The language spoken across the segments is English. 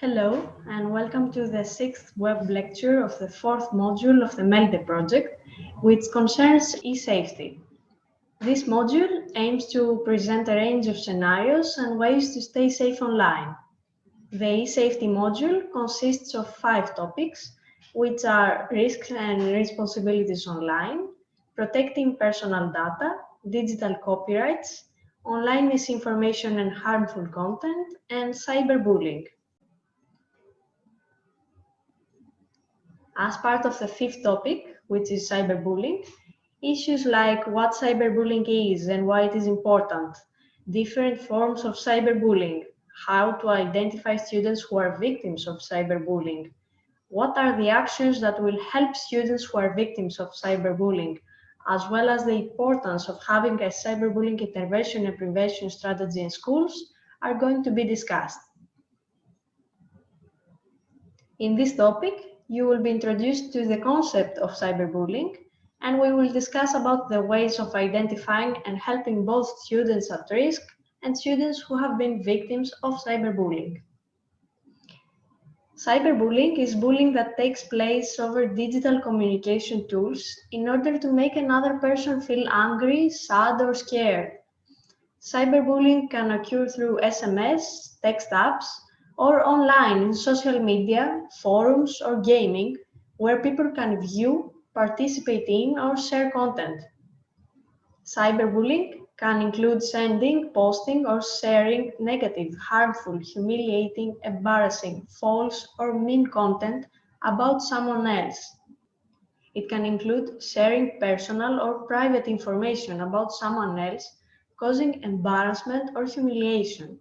Hello, and welcome to the sixth web lecture of the fourth module of the MELDE project, which concerns e-safety. This module aims to present a range of scenarios and ways to stay safe online. The e-safety module consists of 5 topics, which are risks and responsibilities online, protecting personal data, digital copyrights, online misinformation and harmful content, and cyberbullying. As part of the fifth topic, which is cyberbullying, issues like what cyberbullying is and why it is important, different forms of cyberbullying, how to identify students who are victims of cyberbullying, what are the actions that will help students who are victims of cyberbullying, as well as the importance of having a cyberbullying intervention and prevention strategy in schools are going to be discussed. In this topic, you will be introduced to the concept of cyberbullying, and we will discuss about the ways of identifying and helping both students at risk and students who have been victims of cyberbullying. Cyberbullying is bullying that takes place over digital communication tools in order to make another person feel angry, sad, or scared. Cyberbullying can occur through SMS, text apps, or online in social media, forums, or gaming, where people can view, participate in, or share content. Cyberbullying can include sending, posting, or sharing negative, harmful, humiliating, embarrassing, false, or mean content about someone else. It can include sharing personal or private information about someone else, causing embarrassment or humiliation.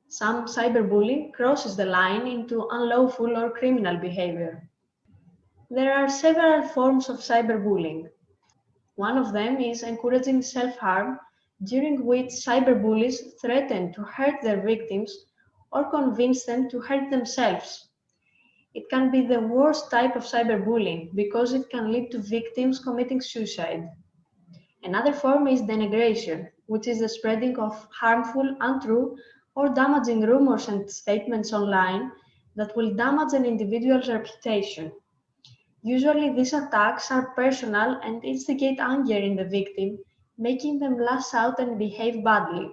Some cyberbullying crosses the line into unlawful or criminal behavior. There are several forms of cyberbullying. One of them is encouraging self-harm, during which cyberbullies threaten to hurt their victims or convince them to hurt themselves. It can be the worst type of cyberbullying because it can lead to victims committing suicide. Another form is denigration, which is the spreading of harmful, untrue, or damaging rumors and statements online that will damage an individual's reputation. Usually, these attacks are personal and instigate anger in the victim, making them lash out and behave badly.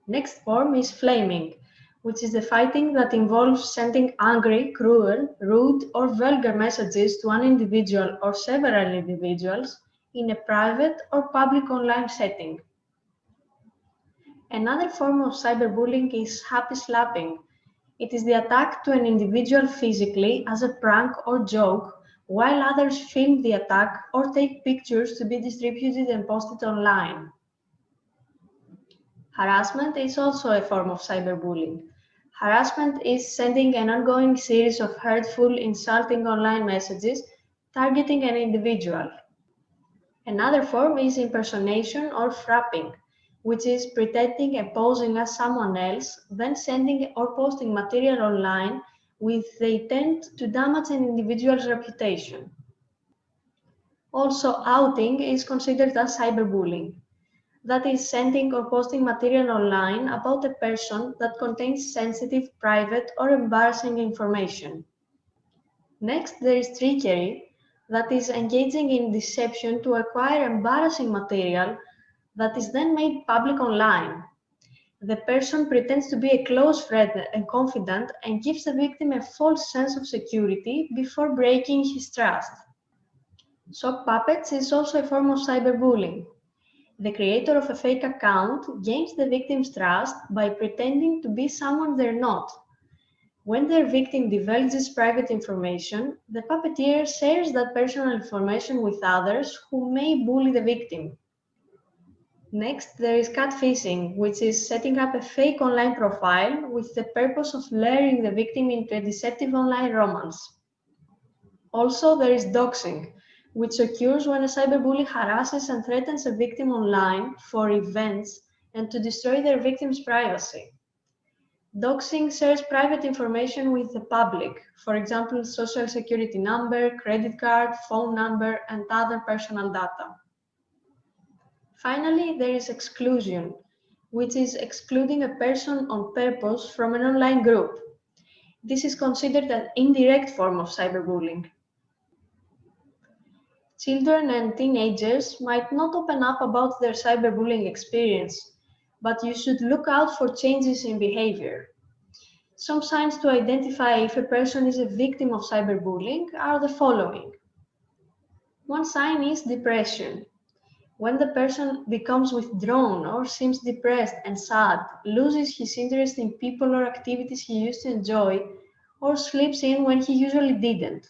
Next form is flaming, which is the fighting that involves sending angry, cruel, rude, or vulgar messages to an individual or several individuals in a private or public online setting. Another form of cyberbullying is happy slapping. It is the attack to an individual physically as a prank or joke, while others film the attack or take pictures to be distributed and posted online. Harassment is also a form of cyberbullying. Harassment is sending an ongoing series of hurtful, insulting online messages targeting an individual. Another form is impersonation or frapping, which is pretending and posing as someone else, then sending or posting material online with the intent to damage an individual's reputation. Also, outing is considered as cyberbullying. That is sending or posting material online about a person that contains sensitive, private, or embarrassing information. Next, there is trickery, that is engaging in deception to acquire embarrassing material that is then made public online. The person pretends to be a close friend and confidant and gives the victim a false sense of security before breaking his trust. Sock puppets is also a form of cyberbullying. The creator of a fake account gains the victim's trust by pretending to be someone they're not. When their victim divulges private information, the puppeteer shares that personal information with others who may bully the victim. Next, there is catfishing, which is setting up a fake online profile with the purpose of luring the victim into a deceptive online romance. Also, there is doxing, which occurs when a cyberbully harasses and threatens a victim online for revenge and to destroy their victim's privacy. Doxing shares private information with the public, for example, social security number, credit card, phone number, and other personal data. Finally, there is exclusion, which is excluding a person on purpose from an online group. This is considered an indirect form of cyberbullying. Children and teenagers might not open up about their cyberbullying experience, but you should look out for changes in behavior. Some signs to identify if a person is a victim of cyberbullying are the following. One sign is depression. When the person becomes withdrawn or seems depressed and sad, loses his interest in people or activities he used to enjoy, or slips in when he usually didn't.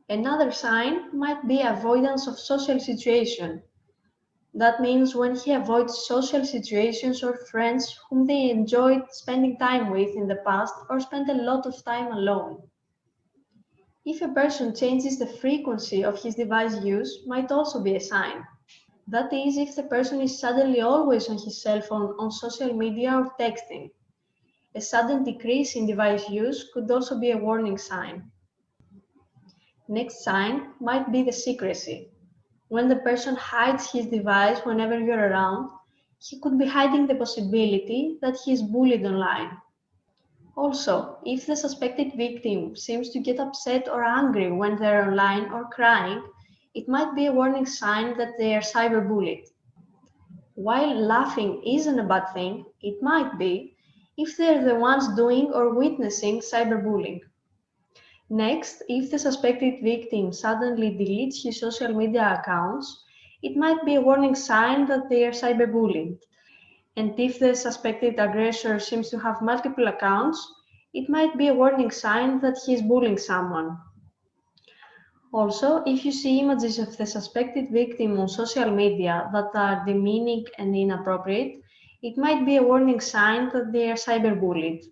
Another sign might be avoidance of social situation. That means when he avoids social situations or friends whom they enjoyed spending time with in the past or spent a lot of time alone. If a person changes the frequency of his device use, might also be a sign. That is, if the person is suddenly always on his cell phone, on social media or texting. A sudden decrease in device use could also be a warning sign. Next sign might be the secrecy. When the person hides his device whenever you're around, he could be hiding the possibility that he is bullied online. Also, if the suspected victim seems to get upset or angry when they're online or crying, it might be a warning sign that they are cyberbullied. While laughing isn't a bad thing, it might be if they're the ones doing or witnessing cyberbullying. Next, if the suspected victim suddenly deletes his social media accounts, it might be a warning sign that they are cyberbullied. And if the suspected aggressor seems to have multiple accounts, it might be a warning sign that he is bullying someone. Also, if you see images of the suspected victim on social media that are demeaning and inappropriate, it might be a warning sign that they are cyberbullied.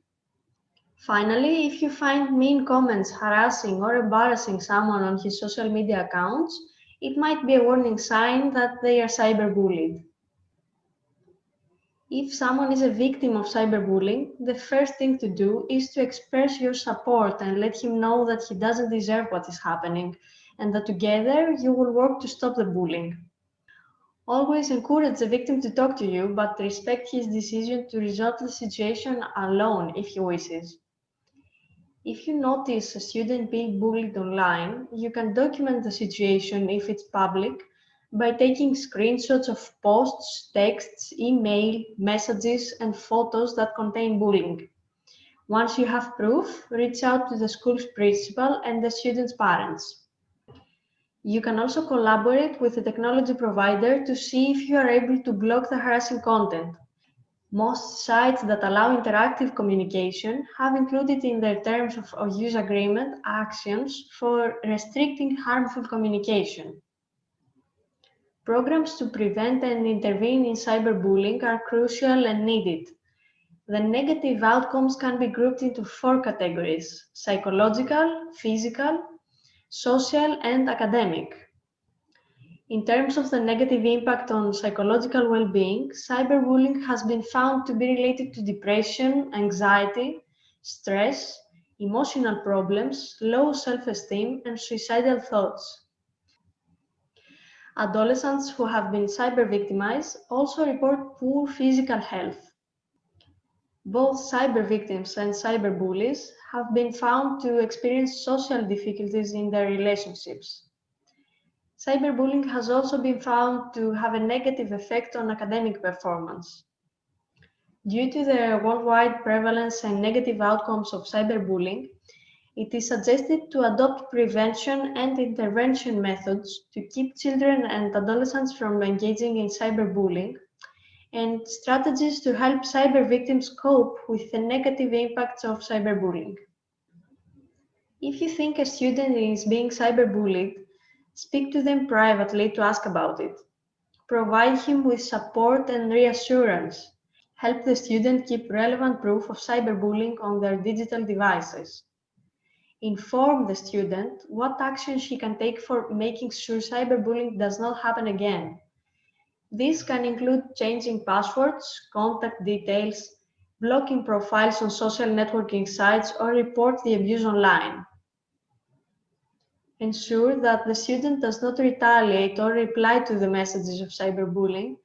Finally, if you find mean comments harassing or embarrassing someone on his social media accounts, it might be a warning sign that they are cyberbullied. If someone is a victim of cyberbullying, the first thing to do is to express your support and let him know that he doesn't deserve what is happening and that together you will work to stop the bullying. Always encourage the victim to talk to you, but respect his decision to resolve the situation alone if he wishes. If you notice a student being bullied online, you can document the situation if it's public by taking screenshots of posts, texts, email, messages, and photos that contain bullying. Once you have proof, reach out to the school's principal and the student's parents. You can also collaborate with the technology provider to see if you are able to block the harassing content. Most sites that allow interactive communication have included in their terms of use agreement actions for restricting harmful communication. Programs to prevent and intervene in cyberbullying are crucial and needed. The negative outcomes can be grouped into four categories: psychological, physical, social, and academic. In terms of the negative impact on psychological well-being, cyberbullying has been found to be related to depression, anxiety, stress, emotional problems, low self-esteem, and suicidal thoughts. Adolescents who have been cyber-victimized also report poor physical health. Both cyber victims and cyberbullies have been found to experience social difficulties in their relationships. Cyberbullying has also been found to have a negative effect on academic performance. Due to the worldwide prevalence and negative outcomes of cyberbullying, it is suggested to adopt prevention and intervention methods to keep children and adolescents from engaging in cyberbullying, and strategies to help cyber victims cope with the negative impacts of cyberbullying. If you think a student is being cyberbullied, speak to them privately to ask about it. Provide him with support and reassurance. Help the student keep relevant proof of cyberbullying on their digital devices. Inform the student what actions she can take for making sure cyberbullying does not happen again. This can include changing passwords, contact details, blocking profiles on social networking sites, or report the abuse online. Ensure that the student does not retaliate or reply to the messages of cyberbullying.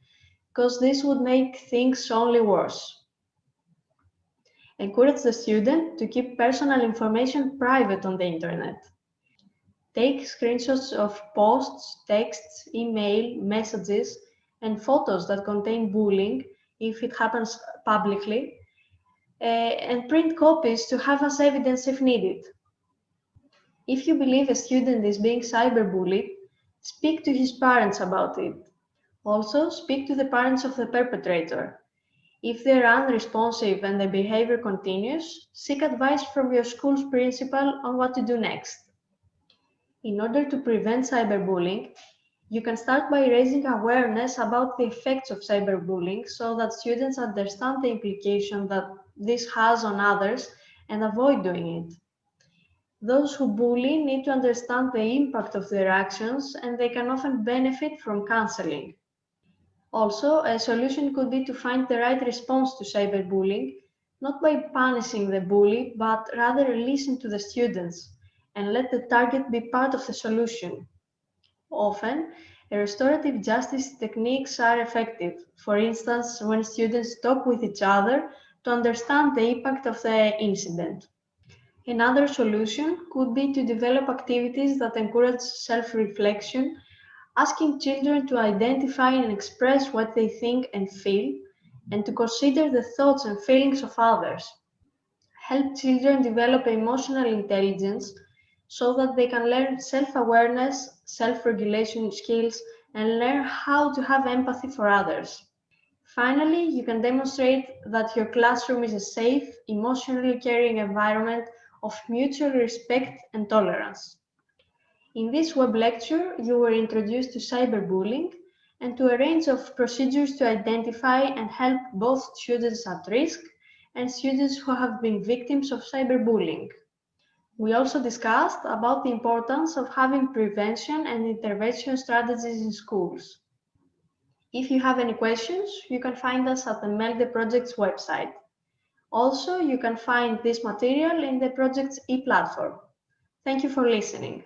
because this would make things only worse. Encourage the student to keep personal information private on the internet. Take screenshots of posts, texts, email, messages, and photos that contain bullying if it happens publicly, and print copies to have as evidence if needed. If you believe a student is being cyberbullied, speak to his parents about it. Also, speak to the parents of the perpetrator. If they are unresponsive and the behavior continues, seek advice from your school's principal on what to do next. In order to prevent cyberbullying, you can start by raising awareness about the effects of cyberbullying so that students understand the implication that this has on others and avoid doing it. Those who bully need to understand the impact of their actions, and they can often benefit from counseling. Also, a solution could be to find the right response to cyberbullying, not by punishing the bully, but rather listen to the students and let the target be part of the solution. Often, restorative justice techniques are effective, for instance, when students talk with each other to understand the impact of the incident. Another solution could be to develop activities that encourage self-reflection, asking children to identify and express what they think and feel, and to consider the thoughts and feelings of others. Help children develop emotional intelligence so that they can learn self-awareness, self-regulation skills, and learn how to have empathy for others. Finally, you can demonstrate that your classroom is a safe, emotionally caring environment of mutual respect and tolerance. In this web lecture, you were introduced to cyberbullying and to a range of procedures to identify and help both students at risk and students who have been victims of cyberbullying. We also discussed about the importance of having prevention and intervention strategies in schools. If you have any questions, you can find us at the MELDE Project's website. Also, you can find this material in the project's e-platform. Thank you for listening.